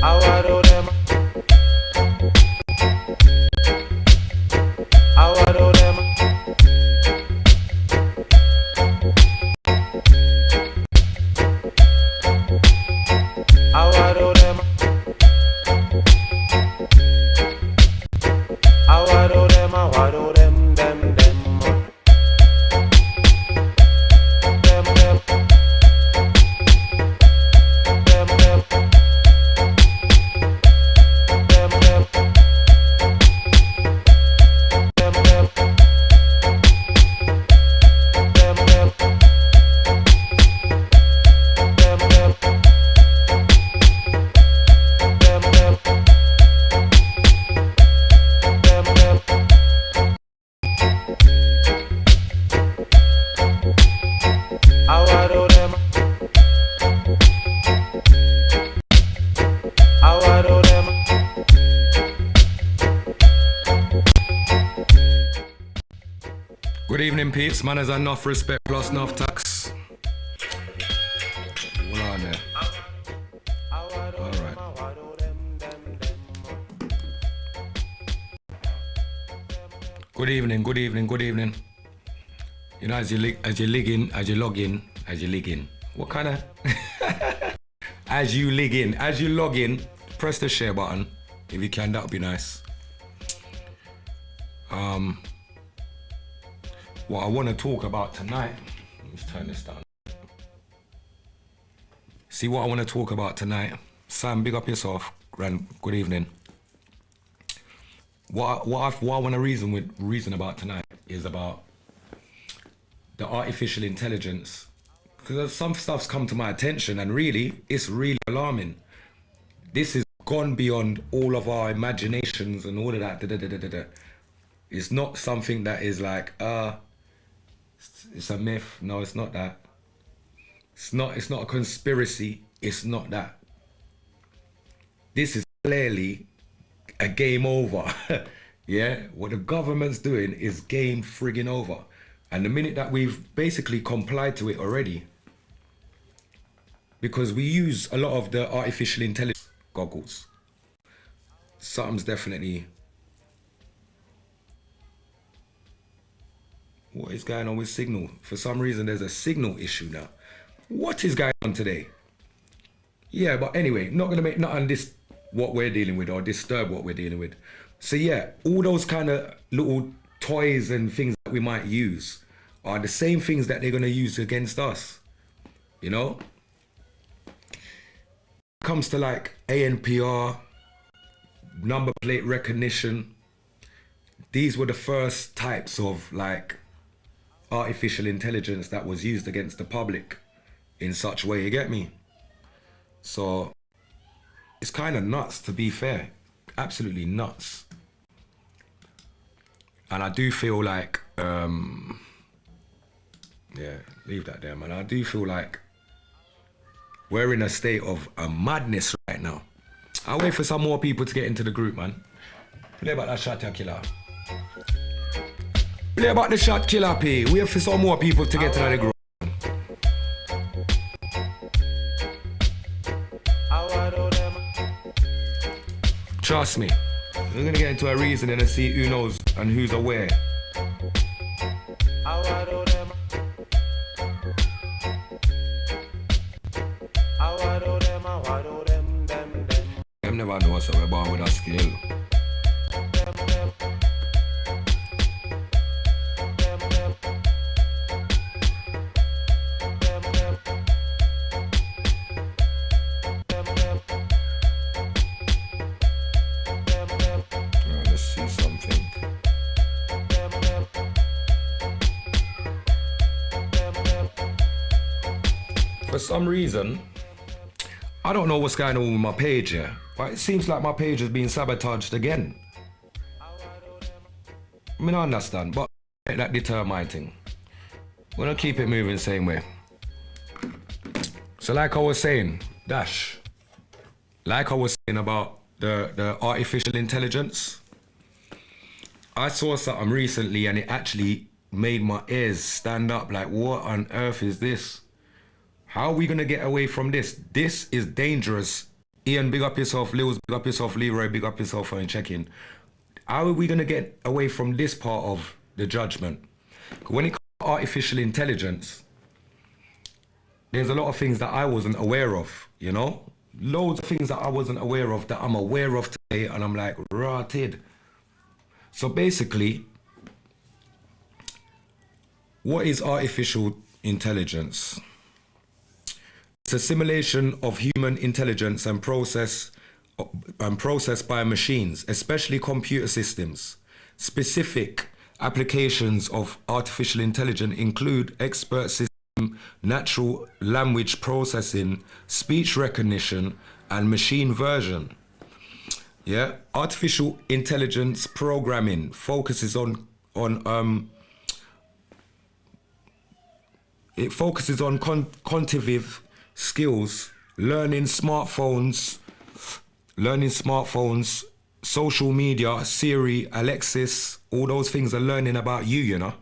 How do them? How do them? How do them? How do them? How do them? Them. Good evening, peeps. Man, is enough respect plus enough tax. Hold on there. Alright. Good evening. You know, as you log in. What kind of? as you log in, press the share button. If you can, that would be nice. What I want to talk about tonight, let's turn this down. See what I want to talk about tonight. Sam, big up yourself. Good evening. What I want to reason about tonight is about the artificial intelligence. Because some stuff's come to my attention and really, it's really alarming. This has gone beyond all of our imaginations and all of that. It's not something that is like, it's a myth. No, it's not that. It's not a conspiracy. It's not that. This is clearly a game over. Yeah, what the government's doing is game frigging over. And the minute that we've basically complied to it already, because we use a lot of the artificial intelligence goggles, something's definitely... What is going on with signal? For some reason, there's a signal issue now. What is going on today? Yeah, but anyway, not gonna make nothing this what we're dealing with or disturb what we're dealing with. So yeah, all those kind of little toys and things that we might use are the same things that they're gonna use against us. You know? It comes to like ANPR, number plate recognition. These were the first types of like artificial intelligence that was used against the public in such way, you get me? So it's kind of nuts, to be fair. Absolutely nuts. And I do feel like yeah, leave that there, man. I do feel like we're in a state of a madness right now. I'll wait for some more people to get into the group, man. Play about that shot killer. Play about the shot killer, P. Wait for some more people to get into the group. Trust me. We're gonna get into a reasoning and see who knows and who's aware. I never know what's up about with a skill. Let's see something. For some reason, I don't know what's going on with my page here, but it seems like my page has been sabotaged again. I mean, I understand, but that deter my thing. We're gonna keep it moving the same way. So like I was saying, like I was saying about the artificial intelligence, I saw something recently and it actually made my ears stand up like, what on earth is this? How are we gonna get away from this? This is dangerous Ian, big up yourself. Lils, big up yourself. Leroy, big up yourself for checking. How are we going to get away from this part of the judgment? When it comes to artificial intelligence, there's a lot of things that I wasn't aware of, you know? Loads of things that I wasn't aware of that I'm aware of today, and I'm like, rotted. So basically, what is artificial intelligence? It's a simulation of human intelligence and processed by machines, especially computer systems. Specific applications of artificial intelligence include expert system, natural language processing, speech recognition, and machine version. Yeah, artificial intelligence programming focuses on cognitive skills, learning smartphones, social media, Siri, Alexis, all those things are learning about you, you know.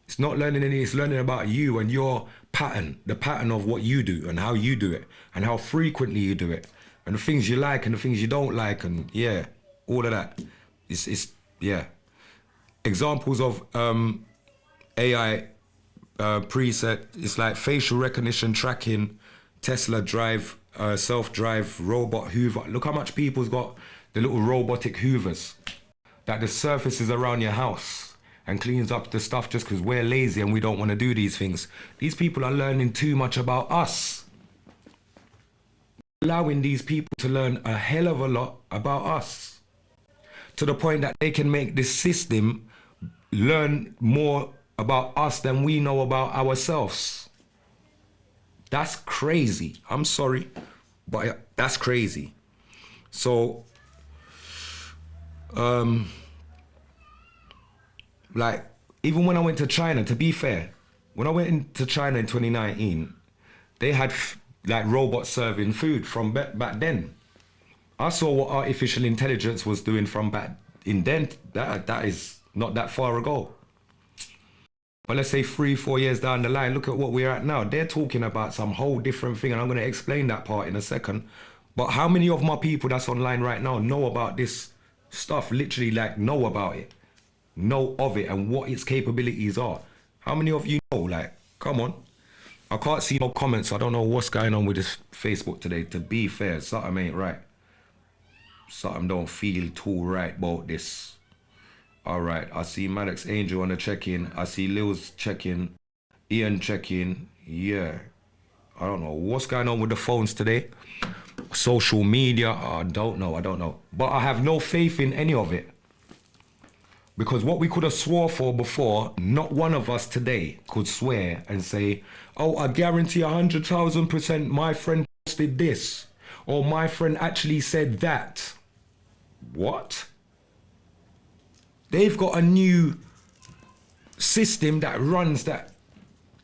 It's not learning any, it's learning about you and your pattern, the pattern of what you do and how you do it and how frequently you do it and the things you like and the things you don't like and yeah, all of that. It's yeah. Examples of AI preset, it's like facial recognition tracking, Tesla drive, self-drive, robot hoover. Look how much people's got the little robotic hoovers that the surfaces around your house and cleans up the stuff just because we're lazy and we don't want to do these things. These people are learning too much about us. Allowing these people to learn a hell of a lot about us to the point that they can make this system learn more about us than we know about ourselves. That's crazy. I'm sorry, but that's crazy. So, like, even when I went to China, to be fair, when I went into China in 2019, they had like robots serving food from back then. I saw what artificial intelligence was doing from back in then. That is not that far ago. But let's say 3-4 years down the line, look at what we're at now. They're talking about some whole different thing, and I'm going to explain that part in a second. But how many of my people that's online right now know about this stuff, literally like know about it, know of it and what its capabilities are? How many of you know? Like, come on. I can't see no comments. I don't know what's going on with this Facebook today. To be fair, something ain't right. Something don't feel too right about this. All right, I see Maddox Angel on the check-in. I see Lil's check-in. Ian check-in. Yeah. I don't know what's going on with the phones today. Social media, I don't know. But I have no faith in any of it. Because what we could have swore for before, not one of us today could swear and say, oh, I guarantee 100,000% my friend posted this. Or my friend actually said that. What? They've got a new system that runs that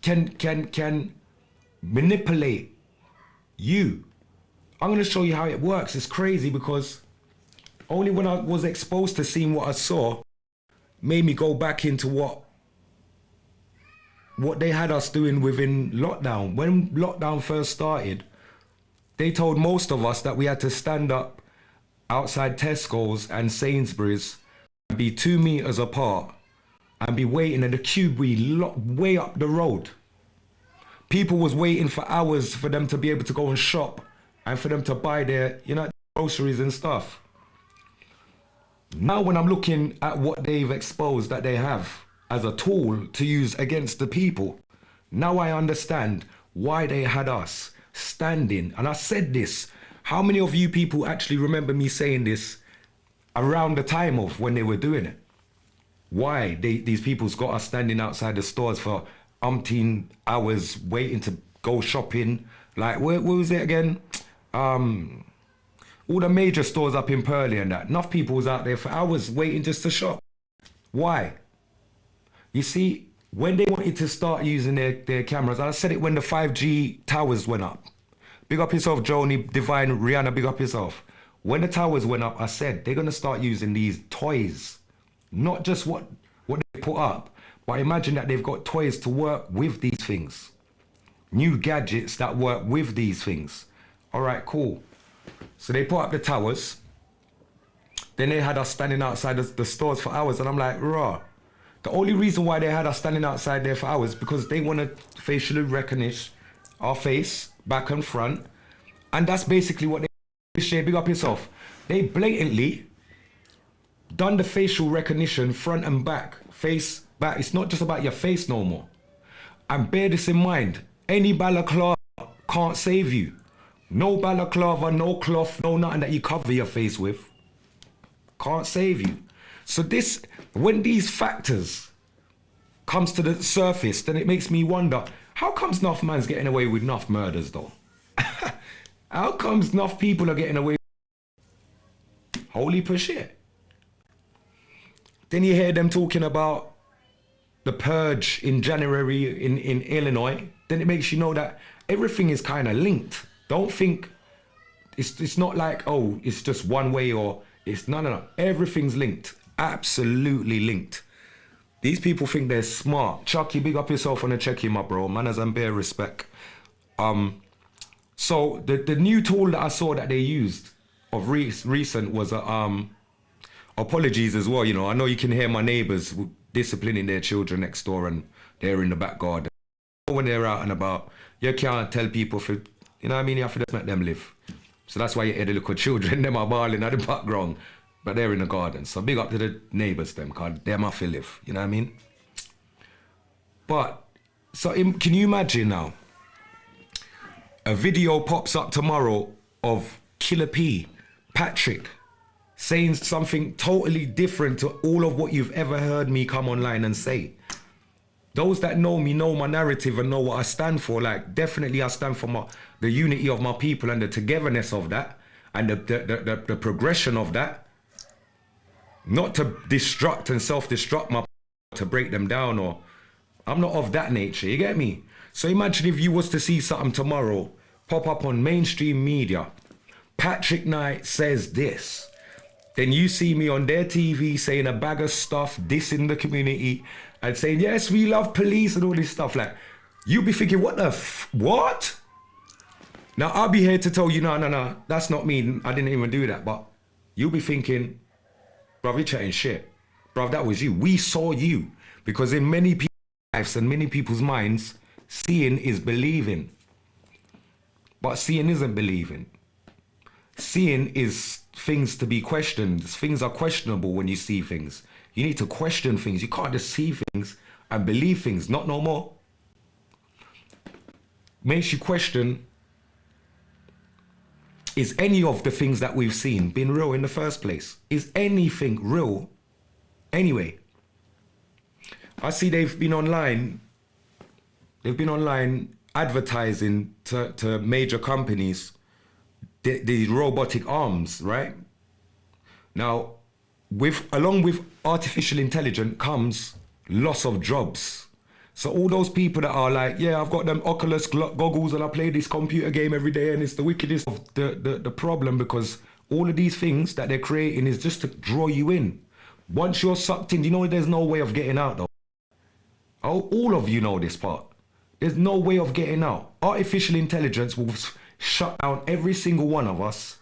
can manipulate you. I'm going to show you how it works. It's crazy because only when I was exposed to seeing what I saw made me go back into what they had us doing within lockdown. When lockdown first started, they told most of us that we had to stand up outside Tesco's and Sainsbury's and be 2 meters apart and be waiting in the queue way up the road. People was waiting for hours for them to be able to go and shop and for them to buy their, groceries and stuff. Now when I'm looking at what they've exposed that they have as a tool to use against the people, now I understand why they had us standing. And I said this, how many of you people actually remember me saying this around the time of when they were doing it? Why these people's got us standing outside the stores for umpteen hours waiting to go shopping. Like, where was it again? All the major stores up in Purley and that. Enough people was out there for hours waiting just to shop. Why? You see, when they wanted to start using their cameras, I said it when the 5G towers went up. Big up yourself, Joni, Divine, Rihanna, big up yourself. When the towers went up, I said they're going to start using these toys. Not just what they put up, but imagine that they've got toys to work with these things. New gadgets that work with these things. All right, cool. So they put up the towers. Then they had us standing outside the stores for hours, and I'm like, raw. The only reason why they had us standing outside there for hours because they want to facially recognize our face, back and front, and that's basically what they share. Big up yourself. They blatantly done the facial recognition front and back, face, back. It's not just about your face no more. And bear this in mind, any balaclava can't save you. No balaclava, no cloth, no nothing that you cover your face with can't save you. So this, when these factors comes to the surface, then it makes me wonder, how comes enough man's getting away with enough murders though? How comes enough people are getting away with holy per shit? Then you hear them talking about the purge in January in Illinois. Then it makes you know that everything is kind of linked. Don't think it's not like, oh, it's just one way or it's no. Everything's linked. Absolutely linked. These people think they're smart. Chucky, big up yourself on the check him up, bro. Manners and bare respect. So the new tool that I saw that they used of recent was apologies as well. You know, I know you can hear my neighbors disciplining their children next door and they're in the back garden. When they're out and about, you can't tell people for, you know what I mean? You have to just let them live. So that's why you hear the little children, them are bawling at the background, but they're in the garden. So big up to the neighbors them, cause them have to live, you know what I mean? But, so can you imagine now, a video pops up tomorrow of Killer P, Patrick, saying something totally different to all of what you've ever heard me come online and say. Those that know me know my narrative and know what I stand for. Like, definitely I stand for the unity of my people and the togetherness of that and the progression of that. Not to destruct and self-destruct my to break them down, or I'm not of that nature, you get me? So imagine if you was to see something tomorrow pop up on mainstream media. Patrick Knight says this. Then you see me on their TV saying a bag of stuff, dissing the community, and saying, yes, we love police and all this stuff. Like, you be thinking, what the what? Now, I'll be here to tell you, no, that's not me. I didn't even do that. But you'll be thinking, bruv, you're chatting shit. Bruv, that was you. We saw you. Because in many people's lives and many people's minds, seeing is believing. But seeing isn't believing. Seeing is things to be questioned. Things are questionable when you see things. You need to question things. You can't just see things and believe things. Not no more. Makes you question, is any of the things that we've seen been real in the first place? Is anything real anyway? I see they've been online advertising to major companies the robotic arms, right? Now, along with artificial intelligence comes loss of jobs. So all those people that are like, yeah, I've got them Oculus goggles and I play this computer game every day and it's the wickedest of the problem, because all of these things that they're creating is just to draw you in. Once you're sucked in, you know there's no way of getting out though. All of you know this part. There's no way of getting out. Artificial intelligence will shut down every single one of us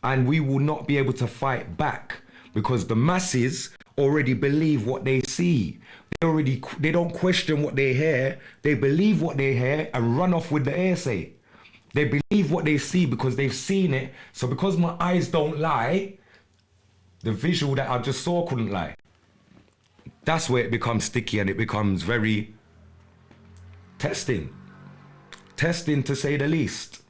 and we will not be able to fight back because the masses already believe what they see. They don't question what they hear. They believe what they hear and run off with the hearsay. They believe what they see because they've seen it. So because my eyes don't lie, the visual that I just saw couldn't lie. That's where it becomes sticky and it becomes very testing. Testing to say the least.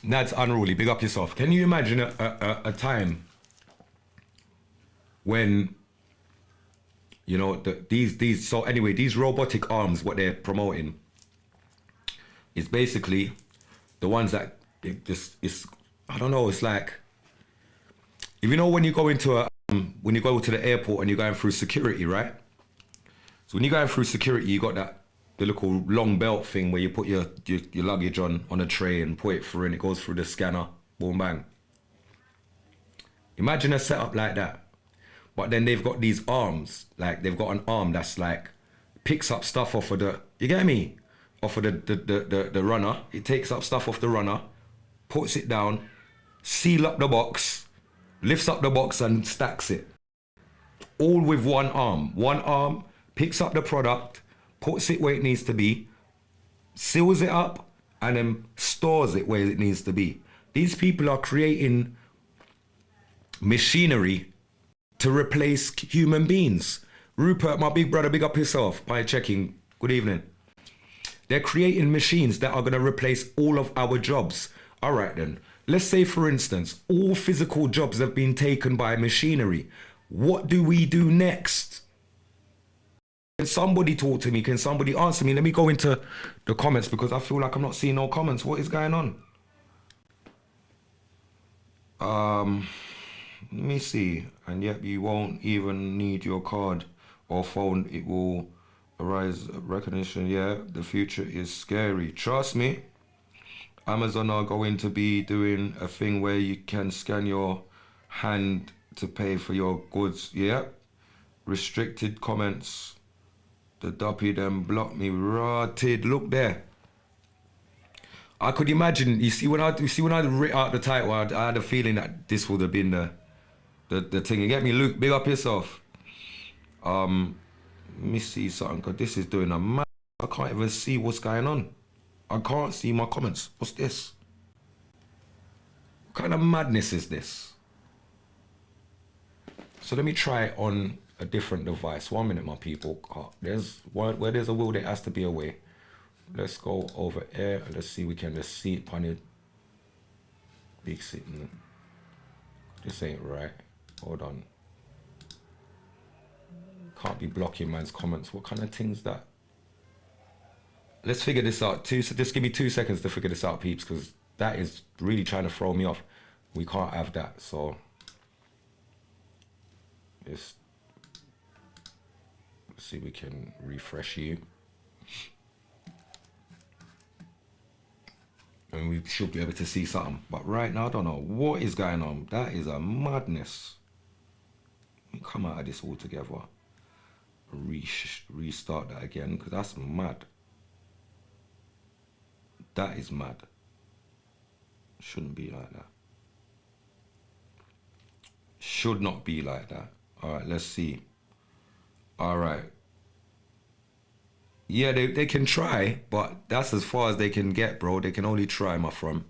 That's unruly. Big up yourself. Can you imagine a time when, you know, so anyway, these robotic arms, what they're promoting is basically the ones that I don't know, it's like, if you know when you go into when you go to the airport and you're going through security, right? So when you're going through security, you got the little long belt thing where you put your luggage on a tray and put it through and it goes through the scanner, boom, bang. Imagine a setup like that. But then they've got these arms, like they've got an arm that's like picks up stuff off of the, you get me? Off of the runner. It takes up stuff off the runner, puts it down, seal up the box, lifts up the box and stacks it. All with one arm. One arm picks up the product, puts it where it needs to be, seals it up, and then stores it where it needs to be. These people are creating machinery to replace human beings. Rupert, my big brother, big up yourself by checking. Good evening. They're creating machines that are going to replace all of our jobs. All right then. Let's say, for instance, all physical jobs have been taken by machinery. What do we do next? Can somebody talk to me? Can somebody answer me? Let me go into the comments because I feel like I'm not seeing no comments. What is going on? Let me see. And yet you won't even need your card or phone. It will arise recognition. Yeah, the future is scary. Trust me. Amazon are going to be doing a thing where you can scan your hand to pay for your goods. Yeah. Restricted comments. The duppy them blocked me. Rotted. Look there. I could imagine. You see when I writ out the title, I had a feeling that this would have been the thing. You get me, Luke? Big up yourself. Let me see something. Cause this is doing a mad. I can't even see what's going on. I can't see my comments. What's this? What kind of madness is this? So let me try it on a different device. 1 minute, my people. There's where there's a will, there has to be a way. Let's go over here. Let's see. We can just see it on it. Big sitting. This ain't right. Hold on. Can't be blocking man's comments. What kind of thing's that? Let's figure this out. Just give me 2 seconds to figure this out, peeps, because that is really trying to throw me off. We can't have that. So let's see if we can refresh you. And we should be able to see something. But right now, I don't know what is going on. That is a madness. Let me come out of this altogether. Restart that again, because that's mad. That is mad. Shouldn't be like that. Should not be like that. All right, let's see. All right. Yeah, they can try, but that's as far as they can get, bro. They can only try, my friend.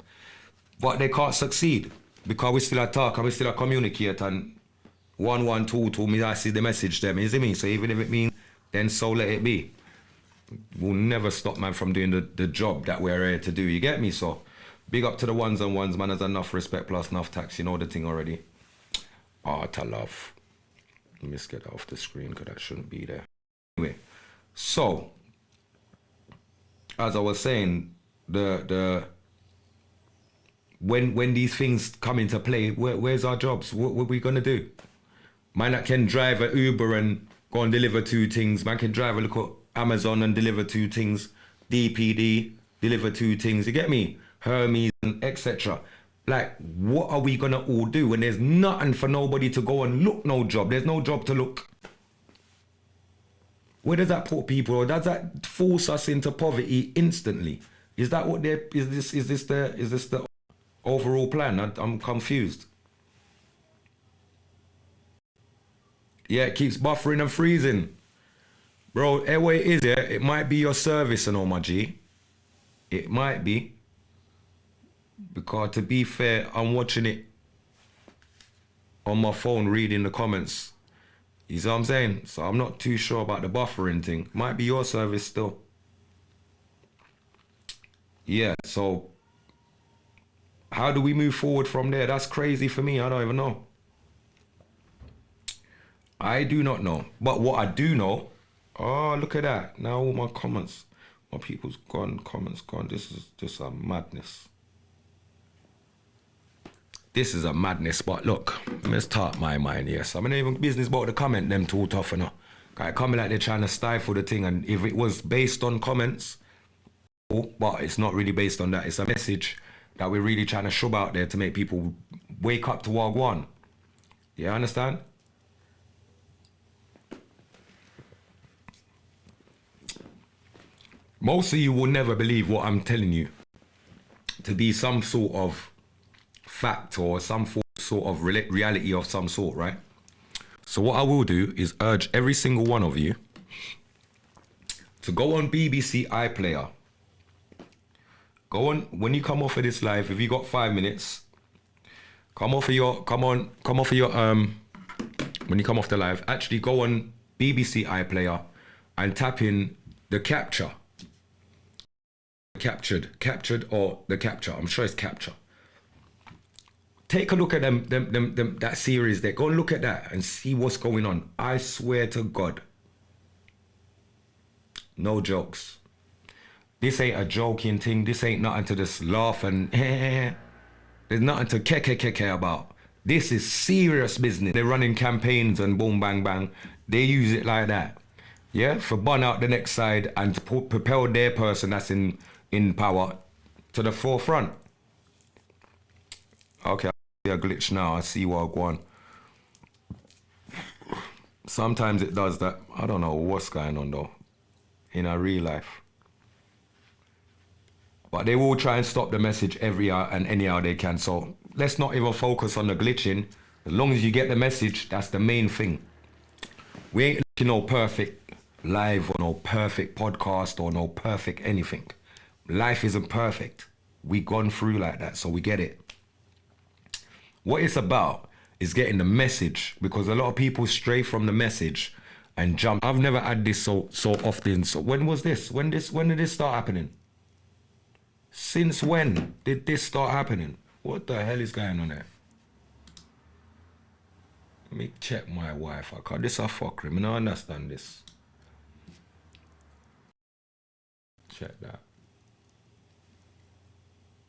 But they can't succeed because we still talk and we still communicate, and 112 told me I see the message them, you see me? So even if it means, then so let it be. We'll never stop man from doing the job that we're here to do, you get me? So big up to the ones and ones, man. There's enough respect plus enough tax, you know the thing already. Art of love. Let me just get that off the screen because that shouldn't be there. Anyway, so as I was saying, when these things come into play, where's our jobs? What are we gonna do? Man that can drive an Uber and go and deliver 2 things. Man can drive a look at Amazon and deliver 2 things. DPD, deliver 2 things. You get me? Hermes and etc. Like, what are we gonna all do when there's nothing for nobody to go and look? No job. There's no job to look. Where does that put people, or does that force us into poverty instantly? Is that what they're? Is this the overall plan? I'm confused. Yeah, it keeps buffering and freezing, bro. Anyway, it is there. It might be your service and all, my G. It might be. Because to be fair, I'm watching it on my phone, reading the comments. You see what I'm saying? So I'm not too sure about the buffering thing. Might be your service still. Yeah, so how do we move forward from there? That's crazy for me. I don't even know. I do not know. But what I do know, oh, look at that. Now all my comments, my people's gone, comments gone. This is just a madness. This is a madness, but look, let's talk my mind, yes. I'm not even business about the comment them too tough, you know. Guy coming like they're trying to stifle the thing, and if it was based on comments, but it's not really based on that. It's a message that we're really trying to shove out there to make people wake up to Wagwan. You understand? Most of you will never believe what I'm telling you to be some sort of fact or some sort of reality of some sort, right? So what I will do is urge every single one of you to go on BBC iPlayer. Go on, when you come off of this live, if you got 5 minutes, come off of your, when you come off the live, actually go on BBC iPlayer and tap in the capture. Captured or the capture. I'm sure it's capture. Take a look at them that series there. Go and look at that and see what's going on. I swear to God. No jokes. This ain't a joking thing. This ain't nothing to just laugh and there's nothing to care about. This is serious business. They're running campaigns and boom, bang, bang. They use it like that. Yeah, for burn out the next side and to propel their person that's in power to the forefront. Okay, I see a glitch now. I see what going on. Sometimes it does that. I don't know what's going on though in our real life. But they will try and stop the message every hour and any hour they can. So let's not even focus on the glitching. As long as you get the message, that's the main thing. We ain't looking no perfect live or no perfect podcast or no perfect anything. Life isn't perfect. We gone through like that, so we get it. What it's about is getting the message, because a lot of people stray from the message and jump. I've never had this so often. So when was this? When did this start happening? Since when did this start happening? What the hell is going on there? Let me check my Wi-Fi, cause this a fuckery. I don't understand this. Check that.